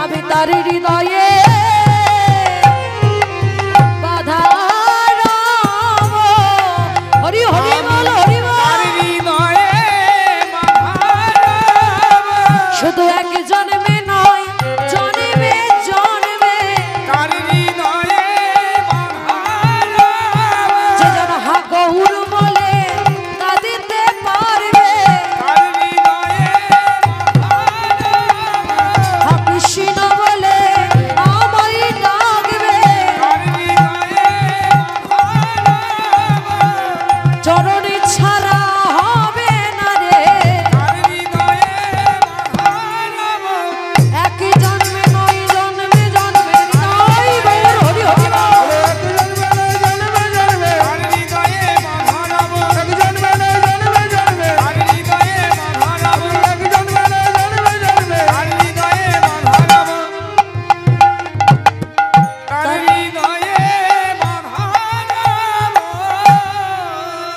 আমি তার হৃদয়ে বাধা রাম। হরি হরি বল, হরি বল। শুধু এক জন্মে নয়, জন্মে জন্মে যে জন হা গৌর বলে কাঁদিতে পারবে, হা কৃষ্ণ বলে আমায় ডাকবে, চরণে ছাড়া হবে না রে। এক জন্মে নয়, জন্মে জন্মে হৃদয় গৌর হরি হরি বল।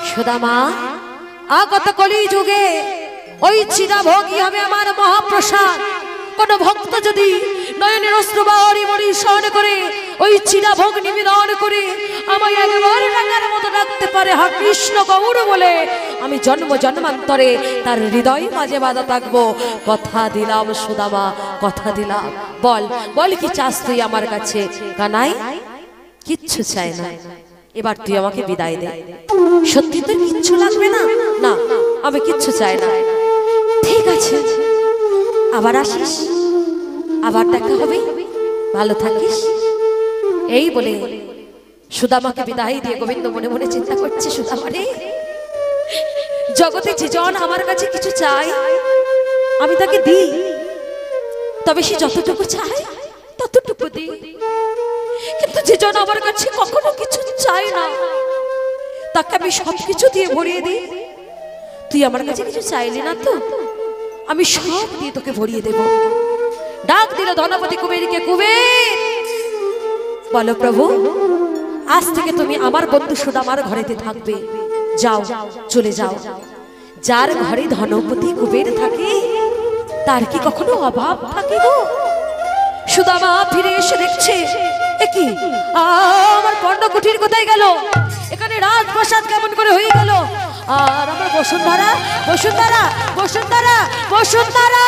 সুদামা, আগত কলি যুগে ওই চিরা ভোগী হবে আমার মহাপ্রসাদ। কোন ভক্ত যদি নয়নের অশ্রু বাড়ি বরিশন করে ওই চিরা ভোগ নিবেদন করে আমায় একবার ডাকার মতো ডাকতে পারে, হা কৃষ্ণ গৌর বলে, আমি জন্ম জন্মান্তরে তার হৃদয় মাঝে বাঁধা থাকবো। কথা দিলাম সুদামা, কথা দিলাম। বল বল, কি চাস তুই আমার কাছে? কানাই, কিচ্ছু চাই না, এবার তুই আমাকে বিদায় দে। সত্যি তোর কিচ্ছু লাগবে না? না, আমি কিচ্ছু চাই না। ঠিক আছে, আবার আসিস, আবার দেখা হবে, ভালো থাকিস। এই বলে সুদামাকে বিদায় দিয়ে গোবিন্দ মনে মনে চিন্তা করছে, সুদামা রে, জগতে যে জন আমার কাছে কিছু চাই আমি তাকে দিই, তবে সে যতটুকু চায় ততটুকু দিই। কিন্তু যে জন আমার কাছে কখনো কিছু চায় না, তাকে আমি সবকিছু দিয়ে ভরিয়ে দিই। তুই আমার কাছে কিছু চাইলি না তো, আমি সব দিয়ে তোকে ভরিয়ে দেব। ডাক দিল ধনপতি কুবেরকে, কুবের, বলো প্রভু আজ থেকে তুমি আমার বন্ধু সুদামার ঘরেতে থাকবে। যাও, চলে যাও। যার ঘরে ধনপতি কুবের থাকে তার কি কখনো অভাব থাকে গো? সুদামা ফিরে এসে দেখছে, কি আমার পর্ণকুটির কোথায় গেল? এখানে রাজপ্রাসাদ কেমন করে হয়ে গেল? আর আমার বসুন্ধরা, বসুন্ধরা, বসুন্ধরা, বসুন্ধরা,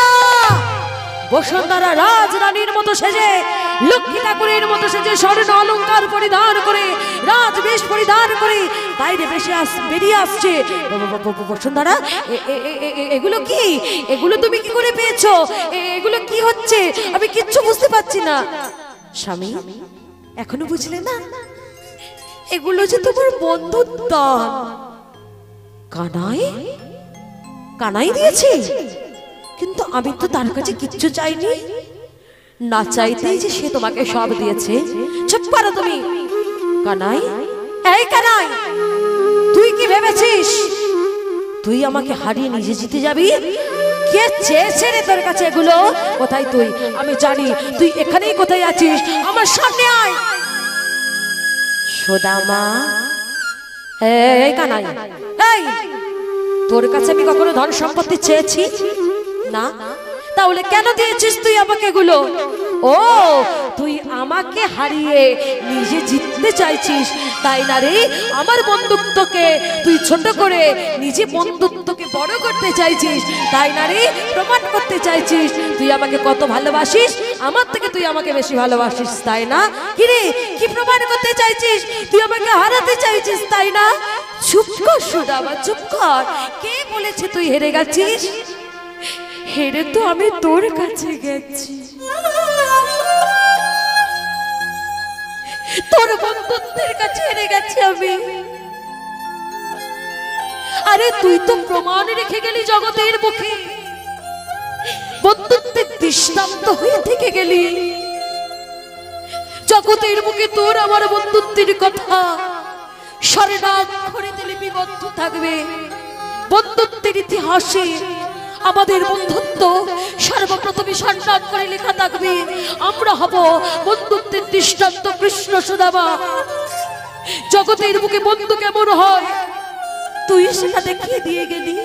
বসুন্ধরা রাজরানীর মতো সেজে, লক্ষ্মী ঠাকুরের মতো সেজে, স্বর্ণ অলংকার পরিধান করে, রাজবেশ পরিধান করে বাইরে বেরিয়ে আসছে। বসুন্ধরা, এগুলো কি? এগুলো তুমি কি করে পেয়েছো? এগুলো কি হচ্ছে? আমি কিচ্ছু বুঝতে পারছি না। স্বামী, এখনো বুঝলে না? এগুলো যে তোমার বন্ধুর দান। কানাই, কানাই দিয়েছে, কিন্তু আমি তো তার কাছে কিচ্ছু চাইনি। না চাইতেই যে সে তোমাকে সব দিয়েছে। চুপ করো তুমি। কানাই, এই কানাই, তুই কি ভেবেছিস তুই আমাকে হারিয়ে নিজে জিতে যাবি? কে চেয়েছে রে তোর কাছে এগুলো? কোথায় তুই? আমি জানি তুই এখানেই কোথায় আছিস। আমার সামনে আয়। সুদামা, এই কানাই, এই, তোর কাছে আমি কখনো ধন সম্পত্তি চেয়েছি না? তাহলে কেন দিয়েছিস তুই আমাকে এগুলো? ও, তুই আমাকে হারিয়ে নিজে জিততে চাইছিস, তাই না রে? আমার বন্ধুত্বকে তুই ছোট করে নিজে বন্ধুত্বকে বড় করতে চাইছিস, তাই না রে? প্রমাণ করতে চাইছিস তুই আমাকে কত ভালোবাসিস। আমার থেকে তুই আমাকে বেশি ভালোবাসিস, তাই না? কি রে, কি প্রমাণ করতে চাইছিস? তুই আমাকে হারাতে চাইছিস, তাই না? চুপ কর সুদামা, চুপ কর। কে বলেছে তুই হেরে গেছিস? হেরে তো আমি তোর কাছে গেছি, তোর বন্ধুত্বের কাছে হেরে গেছি আমি। আরে তুই তো প্রমাণ রেখে গেলি জগতের মুখে, বন্ধুত্বের দৃষ্টান্ত হয়ে থেকে গেলি জগতের মুখে। তোর আমার বন্ধুত্বের কথা স্বর্ণাক্ষরে লিপিবদ্ধ থাকবে। বন্ধুত্বের ইতিহাসে আমাদের বন্ধুত্ব সর্বপ্রথমে স্বর্ণাক্ষরে লেখা থাকবে। আমরা হব বন্ধুত্বের দৃষ্টান্ত কৃষ্ণ সুদামা। জগতের বুকে বন্ধু কেমন হয় তুই সেটা দেখিয়ে দিয়ে গেলি।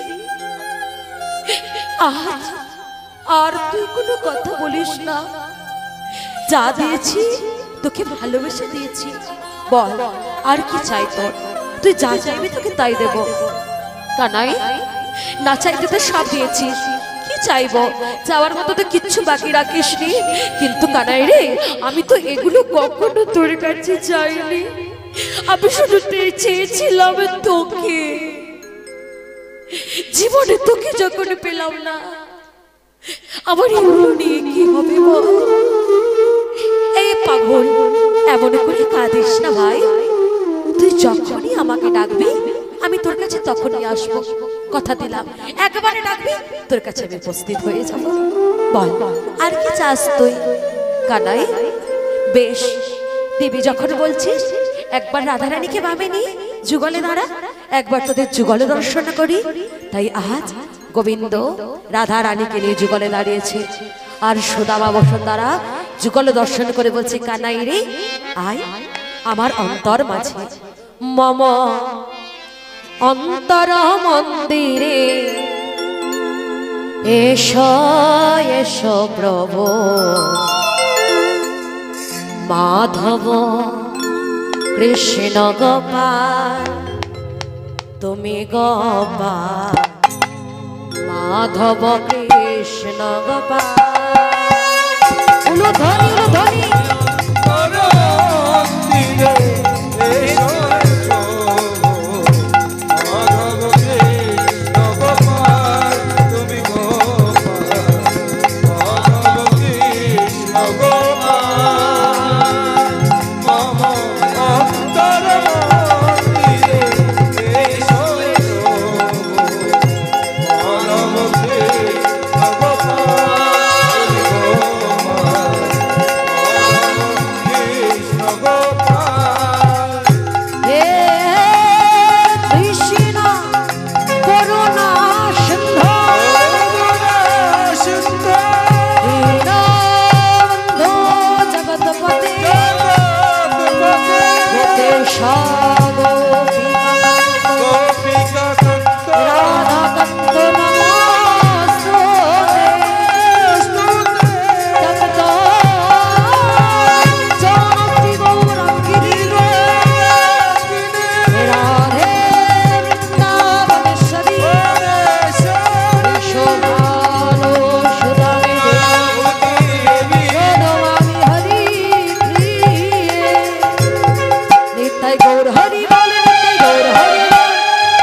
আজ আর তুই কোনো কথা বলিস না। যা দিয়েছি তোকে ভালোবেসে দিয়েছি। বল, আর কি চাই তোর? তুই যা চাইবি তোকে তাই দেব। কানাই, না চাইতে তো সব দিয়েছিস, কি চাইবো? চাওয়ার মতো তো কিচ্ছু বাকি রাখিসনি। কিন্তু কানাই রে, আমি তো এগুলো কখনো তোর কাছে চাইনি। আমি শুধু চেয়েছিলাম তোকে। জীবনে তোকে যখন পেলাম না, আমার এগুলো নিয়ে কি হবে বল? এই পাগল, এমন করে কাঁদিস না ভাই। তুই যখনই আমাকে ডাকবি আমি তোর কাছে তখনই আসবো। কথা দিলাম, একবারে ডাকবি তোর কাছে আমি উপস্থিত হয়ে যাব। বল, আর কি চাস তুই? কানাই, বেশ, দেবী যখন বলছিস একবার রাধারানীকে ভাবেনি যুগলে দাঁড়া, একবার তোদের যুগলে দর্শন করি। তাই আজ গোবিন্দ রাধা রানীকে নিয়ে যুগলে দাঁড়িয়েছে, আর সুদামা বসুন্ধরা যুগলে দর্শন করে বলছে, কানাই রে আয় আমার অন্তর মাঝে, মম অন্তর মন্দিরে এসো এসো প্রভু মাধব কৃষ্ণ গোপাল। তুমি গোপাল, মাধব কৃষ্ণ গোপাল। উলুধ্বনি, উলুধ্বনি।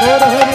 হর হর